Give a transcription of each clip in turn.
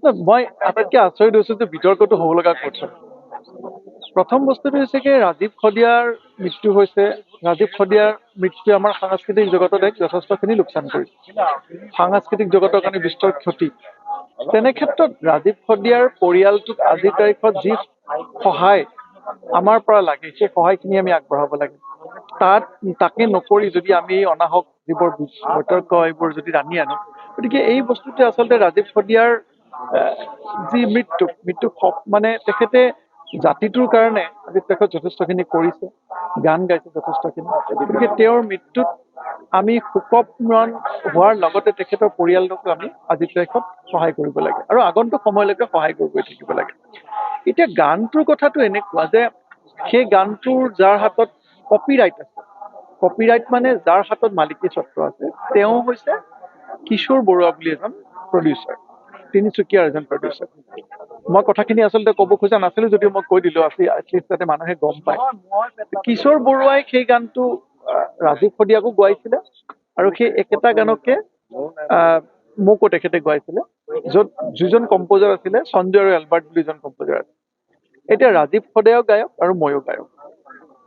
মই আটাইতকৈ আচৰিত হৈছোঁ যে বিতৰ্কটো হ'ব লগা ক'ত। প্ৰথম বস্তুটো হৈছে কি ৰাজীৱ খদিয়াৰ মৃত্যু হৈছে। ৰাজীৱ খদিয়াৰ মৃত্যুৱে আমাৰ সাংস্কৃতিক জগতত এক যথেষ্টখিনি লোকচান কৰিছে। সাংস্কৃতিক জগতৰ কাৰণে বিস্তৰ ক্ষতি। তেনে ক্ষেত্ৰত ৰাজীৱ খদিয়াৰ পৰিয়ালটোক আজিৰ তাৰিখত যি সহায় আমাৰ পৰা লাগে সেই সহায়খিনি আমি আগবঢ়াব লাগে। তাকে নকৰি যদি আমি অনাহক যিবোৰ বিতৰ্ক এইবোৰ যদি টানি আনো, গতিকে এই বস্তুটোৱে আচলতে ৰাজীৱ খদিয়াৰ যি মৃত্যু মানে তেখেতে জাতিটোৰ কাৰণে আজি তেখেত যথেষ্টখিনি কৰিছে, গান গাইছে যথেষ্টখিনি। গতিকে তেওঁৰ মৃত্যুত আমি শোকমৰণ হোৱাৰ লগতে তেখেতৰ পৰিয়ালটোকো আমি আজিৰ তাৰিখত সহায় কৰিব লাগে আৰু আগন্তুক সময়লৈকে সহায় কৰি গৈ থাকিব লাগে। এতিয়া গানটোৰ কথাটো এনেকুৱা যে সেই গানটোৰ যাৰ হাতত কপিৰাইট আছে, কপিৰাইট মানে যাৰ হাতত মালিকী স্বত্ব আছে, তেওঁ হৈছে কিশোৰ বৰুৱা বুলি এজন প্ৰডিউচাৰ, তিনিচুকীয়াৰ এজন প্ৰডিউচাৰ। মই কথাখিনি আচলতে ক'ব খোজা নাছিলো যদিও মই কৈ দিলো এটলিষ্ট যাতে মানুহে গম পায়। কিশোৰ বৰুৱাই সেই গানটো ৰাজীৱ খদিয়াকো গোৱাইছিলে আৰু সেই একেটা গানকে মোকো তেখেতে গোৱাইছিলে, য'ত যিজন কম্পজাৰ আছিলে সঞ্জয় আৰু এলবাৰ্ট বুলি এজন কম্পজাৰ আছিল। এতিয়া ৰাজীৱ খদিয়াও গায়ক আৰু ময়ো গায়ক।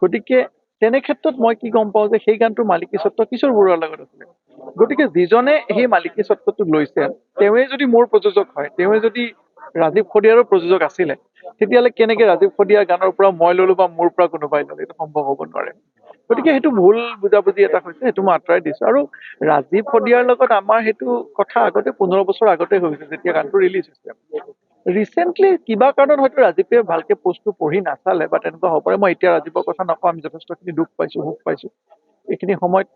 গতিকে তেনে ক্ষেত্ৰত মই কি গম পাওঁ যে সেই গানটোৰ মালিকী স্বত্ব কিশোৰ বৰুৱাৰ লগত আছিলে। গতিকে যিজনে সেই মালিকী স্বত্বটো লৈছে তেওঁৱে যদি মোৰ প্ৰযোজক হয়, তেওঁৱে যদি ৰাজীৱ খদিয়াৰো প্ৰযোজক আছিলে, তেতিয়াহ'লে কেনেকে ৰাজীৱ খদিয়াৰ গানৰ পৰা মই ললো বা মোৰ পৰা কোনোবাই ললে, এইটো সম্ভৱ হ'ব নোৱাৰে। গতিকে সেইটো ভুল বুজাবুজি এটা হৈছে, সেইটো মই আঁতৰাই দিছো। আৰু ৰাজীৱ খদিয়াৰ লগত আমাৰ সেইটো কথা আগতে 15 বছৰ আগতে হৈছে, যেতিয়া গানটো ৰিলিজ হৈছে। ৰিচেণ্টলি কিবা কাৰণত হয়তো ৰাজীৱে ভালকে পোষ্টটো পঢ়ি নাচালে বা তেনেকুৱা হ'ব পাৰে। মই এতিয়া ৰাজীৱৰ কথা নকওঁ, আমি যথেষ্টখিনি দুখ পাইছো, সুখ পাইছো। এইখিনি সময়ত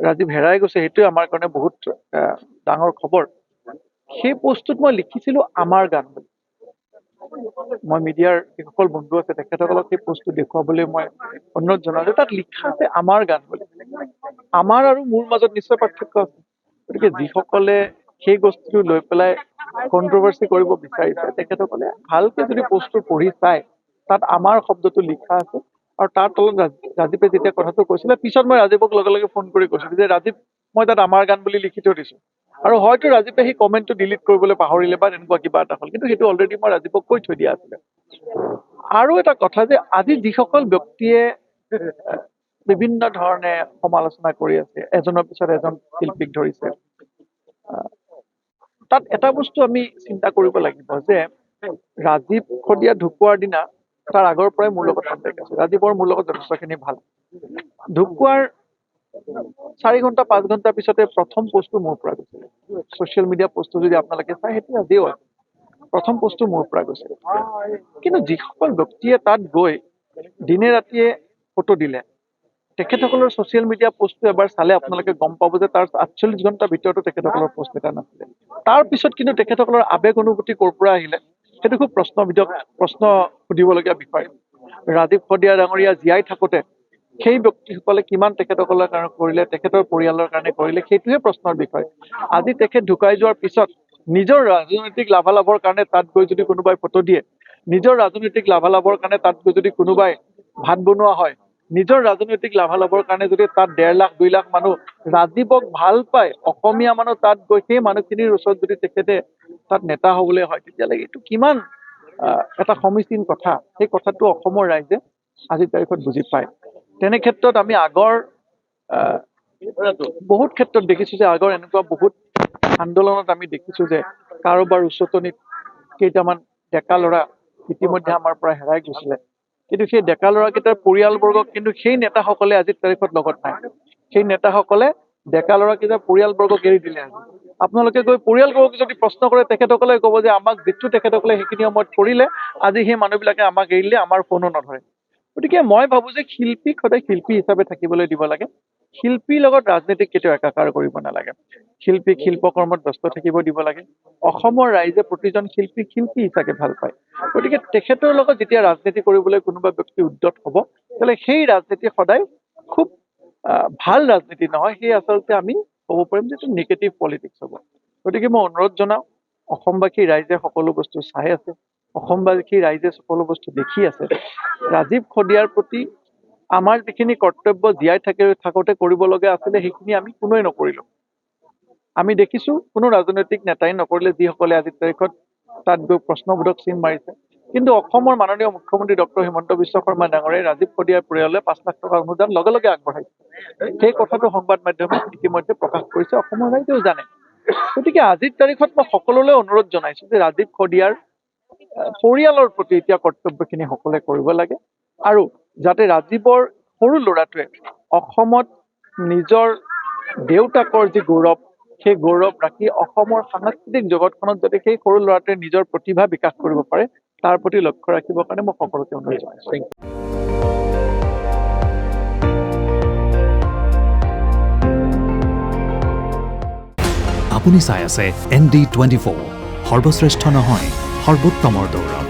ৰাজীৱ হেৰাই গৈছে, সেইটোৱে আমাৰ কাৰণে বহুত ডাঙৰ খবৰ। সেই পোষ্টটোত মই লিখিছিলো আমাৰ গান বুলি। মই মিডিয়াৰ যিসকল বন্ধু আছে তেখেতসকলক সেই পোষ্টটো দেখুৱাবলৈ মই অনুৰোধ জনালো। তাত লিখা আছে আমাৰ গান বুলি। আমাৰ আৰু মোৰ মাজত নিশ্চয় পাৰ্থক্য আছে। গতিকে যিসকলে সেই বস্তুটো লৈ পেলাই কন্ট্ৰভাৰ্চি কৰিব বিচাৰিছে, তেখেতসকলে ভালকে যদি পোষ্টটো পঢ়ি চায়, তাত আমাৰ শব্দটো লিখা আছে। আৰু তাৰ তলত ৰাজীৱে যেতিয়া কথাটো কৈছিলে, পিছত মই ৰাজীৱক লগে লগে ফোন কৰি কৈছিলো যে ৰাজীৱ, মই তাত আমাৰ গান বুলি লিখি থৈ দিছো। আৰু হয়তো ৰাজীৱে সেই কমেণ্টটো ডিলিট কৰিবলৈ পাহৰিলে বা তেনেকুৱা কিবা এটা হ'ল, কিন্তু সেইটো অলৰেডি মই ৰাজীৱক কৈ থৈ দিয়া আছিলে। আৰু এটা কথা যে আজি যিসকল ব্যক্তিয়ে বিভিন্ন ধৰণে সমালোচনা কৰি আছে, এজনৰ পিছত এজন শিল্পীক ধৰিছে, তাত এটা বস্তু আমি চিন্তা কৰিব লাগিব যে ৰাজীৱ খদিয়া ঢুকুৱাৰ দিনা তাৰ আগৰ পৰাই মোৰ লগত কণ্টেক্ট আছে। ৰাজীৱৰ মোৰ লগত যথেষ্টখিনি ভাল। ঢুকুৱাৰ 4 ঘণ্টা 5 ঘণ্টাৰ পিছতে প্ৰথম পোষ্টটো মোৰ পৰা গৈছিলে। ছচিয়েল মিডিয়া পোষ্টটো যদি আপোনালোকে চাই, সেইটো আজিও আছে। প্ৰথম পোষ্টটো মোৰ পৰা গৈছিল। কিন্তু যিসকল ব্যক্তিয়ে তাত গৈ দিনে ৰাতিয়ে ফটো দিলে, তেখেতসকলৰ ছচিয়েল মিডিয়া পোষ্টটো এবাৰ চালে আপোনালোকে গম পাব যে তাৰ 48 ঘণ্টাৰ ভিতৰতো তেখেতসকলৰ পোষ্ট এটা নাছিলে। তাৰ পিছত কিন্তু তেখেতসকলৰ আবেগ অনুভূতি ক'ৰ পৰা আহিলে, সেইটো খুব প্ৰশ্ন সুধিবলগীয়া বিষয়। ৰাজীৱ খদিয়া ডাঙৰীয়া জীয়াই থাকোতে সেই ব্যক্তিসকলে কিমান তেখেতসকলৰ কাৰণে কৰিলে, তেখেতৰ পৰিয়ালৰ কাৰণে কৰিলে, সেইটোহে প্ৰশ্নৰ বিষয়। আজি তেখেত ঢুকাই যোৱাৰ পিছত নিজৰ ৰাজনৈতিক লাভালাভৰ কাৰণে তাত গৈ যদি কোনোবাই ফটো দিয়ে, নিজৰ ৰাজনৈতিক লাভালাভৰ কাৰণে তাত গৈ যদি কোনোবাই ভাত বনোৱা হয়, নিজৰ ৰাজনৈতিক লাভালাভৰ কাৰণে যদি তাত 1.5 লাখ 2 লাখ মানুহ ৰাজীৱক ভাল পায়, অসমীয়া মানুহ তাত গৈ সেই মানুহখিনিৰ ওচৰত যদি তেখেতে তাত নেতা হবলৈ হয়, তেতিয়াহ'লে এইটো কিমান এটা সমীচীন কথা, সেই কথাটো অসমৰ ৰাইজে আজিৰ তাৰিখত বুজি পায়। তেনে ক্ষেত্ৰত আমি আগৰ বহুত ক্ষেত্ৰত দেখিছো যে আগৰ এনেকুৱা বহুত আন্দোলনত আমি দেখিছো যে কাৰোবাৰ উচতনিত কেইটামান ডেকা ল'ৰা ইতিমধ্যে আমাৰ পৰা হেৰাই গৈছিলে, কিন্তু সেই ডেকা ল'ৰাকেইটাৰ পৰিয়ালবৰ্গক কিন্তু সেই নেতাসকলে আজিৰ তাৰিখত লগত নাই। সেই নেতাসকলে ডেকা ল'ৰাকেইটাৰ পৰিয়ালবৰ্গক এৰি দিলে। আপোনালোকে গৈ পৰিয়ালবৰ্গক যদি প্ৰশ্ন কৰে, তেখেতসকলে ক'ব যে আমাক যিটো তেখেতসকলে সেইখিনি সময়ত কৰিলে, আজি সেই মানুহবিলাকে আমাক এৰিলে, আমাৰ ফোনো নধৰে। গতিকে মই ভাবো যে শিল্পীক সদায় শিল্পী হিচাপে থাকিবলৈ দিব লাগে। শিল্পীৰ লগত ৰাজনীতিক কেতিয়াও একাকাৰ কৰিব নালাগে। শিল্পীক শিল্পকৰ্মত ব্যস্ত থাকিব দিব লাগে। অসমৰ ৰাইজে প্ৰতিজন শিল্পীক শিল্পী হিচাপে ভাল পায়। গতিকে তেখেতৰ লগত যেতিয়া ৰাজনীতি কৰিবলৈ কোনোবা ব্যক্তি উদ্যত হ'ব, তেতিয়াহ'লে সেই ৰাজনীতি সদায় খুব ভাল ৰাজনীতি নহয়, সেই আচলতে আমি ক'ব পাৰিম যে এইটো নিগেটিভ পলিটিক্স হ'ব। গতিকে মই অনুৰোধ জনাওঁ, অসমবাসী ৰাইজে সকলো বস্তু চাই আছে, অসমবাসী ৰাইজে সকলো বস্তু দেখি আছে। ৰাজীৱ খদিয়াৰ প্ৰতি আমাৰ যিখিনি কৰ্তব্য জীয়াই থাকোঁতে কৰিব লগা আছিলে, সেইখিনি আমি কোনোৱে নকৰিলো। আমি দেখিছো কোনো ৰাজনৈতিক নেতাই নকৰিলে, যিসকলে আজিৰ তাৰিখত তাত গৈ প্ৰশ্নবোধক চিন মাৰিছে। কিন্তু অসমৰ মাননীয় মুখ্যমন্ত্ৰী ডক্টৰ হিমন্ত বিশ্ব শৰ্মা ডাঙৰীয়াই ৰাজীৱ খদিয়াৰ পৰিয়াললৈ 5 লাখ টকা অনুদান লগে লগে আগবঢ়াইছে। সেই কথাটো সংবাদ মাধ্যমে ইতিমধ্যে প্ৰকাশ কৰিছে, অসমৰ ৰাইজেও জানে। গতিকে আজিৰ তাৰিখত মই সকলোলৈ অনুৰোধ জনাইছো যে ৰাজীৱ খদিয়াৰ পৰিয়ালৰ প্ৰতি এতিয়া কৰ্তব্যখিনি সকলোৱে কৰিব লাগে, আৰু যাতে ৰাজীৱৰ সৰু ল'ৰাটোৱে অসমত নিজৰ দেউতাকৰ যি গৌৰৱ, সেই গৌৰৱ ৰাখি অসমৰ সাংস্কৃতিক জগতখনত যাতে সেই সৰু ল'ৰাটোৱে নিজৰ প্ৰতিভা বিকাশ কৰিব পাৰে, তাৰ প্ৰতি লক্ষ্য ৰাখিবৰ কাৰণে মই সকলোকে অনুৰোধ জনাইছো। আপুনি চাই আছে ND24, সৰ্বশ্ৰেষ্ঠ নহয় সৰ্বোত্তমৰ দৌৰ।